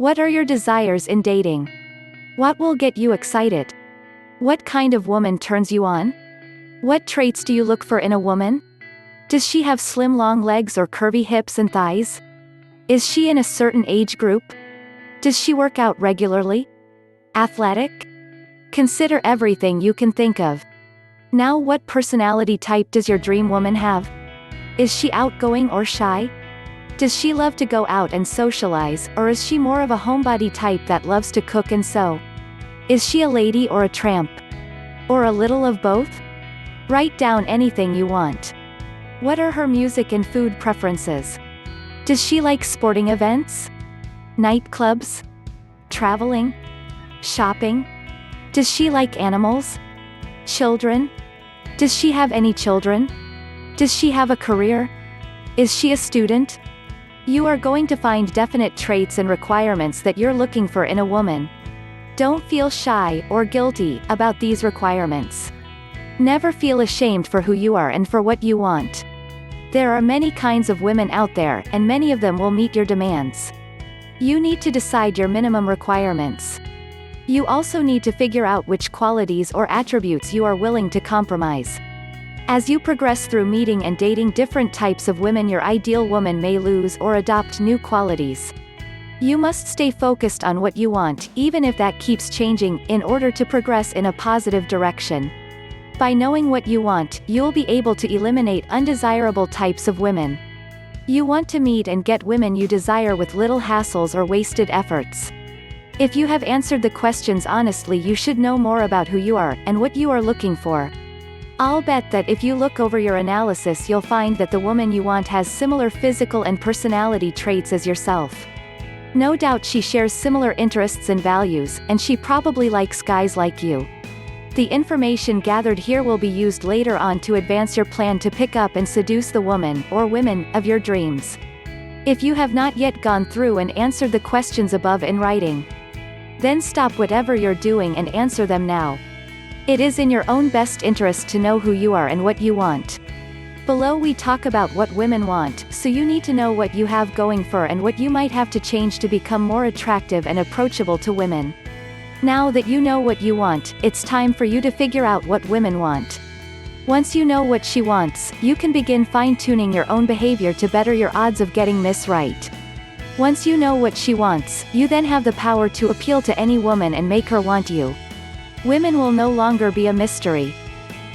What are your desires in dating? What will get you excited? What kind of woman turns you on? What traits do you look for in a woman? Does she have slim long legs or curvy hips and thighs? Is she in a certain age group? Does she work out regularly? Athletic? Consider everything you can think of. Now, what personality type does your dream woman have? Is she outgoing or shy? Does she love to go out and socialize, or is she more of a homebody type that loves to cook and sew? Is she a lady or a tramp? Or a little of both? Write down anything you want. What are her music and food preferences? Does she like sporting events? Nightclubs? Traveling? Shopping? Does she like animals? Children? Does she have any children? Does she have a career? Is she a student? You are going to find definite traits and requirements that you're looking for in a woman. Don't feel shy or guilty about these requirements. Never feel ashamed for who you are and for what you want. There are many kinds of women out there, and many of them will meet your demands. You need to decide your minimum requirements. You also need to figure out which qualities or attributes you are willing to compromise. As you progress through meeting and dating different types of women, your ideal woman may lose or adopt new qualities. You must stay focused on what you want, even if that keeps changing, in order to progress in a positive direction. By knowing what you want, you'll be able to eliminate undesirable types of women. You want to meet and get women you desire with little hassles or wasted efforts. If you have answered the questions honestly, you should know more about who you are and what you are looking for. I'll bet that if you look over your analysis, you'll find that the woman you want has similar physical and personality traits as yourself. No doubt she shares similar interests and values, and she probably likes guys like you. The information gathered here will be used later on to advance your plan to pick up and seduce the woman, or women, of your dreams. If you have not yet gone through and answered the questions above in writing, then stop whatever you're doing and answer them now. It is in your own best interest to know who you are and what you want. Below we talk about what women want, so you need to know what you have going for and what you might have to change to become more attractive and approachable to women. Now that you know what you want, it's time for you to figure out what women want. Once you know what she wants, you can begin fine-tuning your own behavior to better your odds of getting Miss Right. Once you know what she wants, you then have the power to appeal to any woman and make her want you. Women will no longer be a mystery.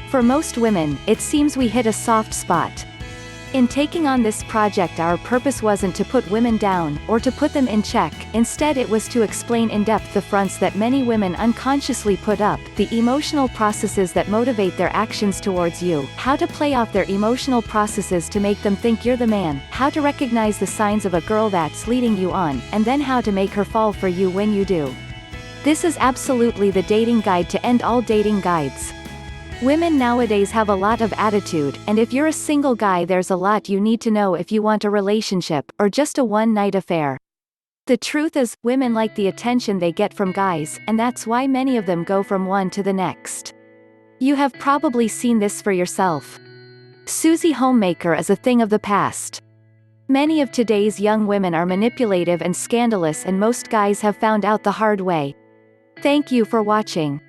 For most women, it seems we hit a soft spot. In taking on this project, our purpose wasn't to put women down, or to put them in check. Instead, it was to explain in depth the fronts that many women unconsciously put up, the emotional processes that motivate their actions towards you, how to play off their emotional processes to make them think you're the man, how to recognize the signs of a girl that's leading you on, and then how to make her fall for you when you do. This is absolutely the dating guide to end all dating guides. Women nowadays have a lot of attitude, and if you're a single guy, there's a lot you need to know if you want a relationship, or just a one-night affair. The truth is, women like the attention they get from guys, and that's why many of them go from one to the next. You have probably seen this for yourself. Susie Homemaker is a thing of the past. Many of today's young women are manipulative and scandalous, and most guys have found out the hard way. Thank you for watching.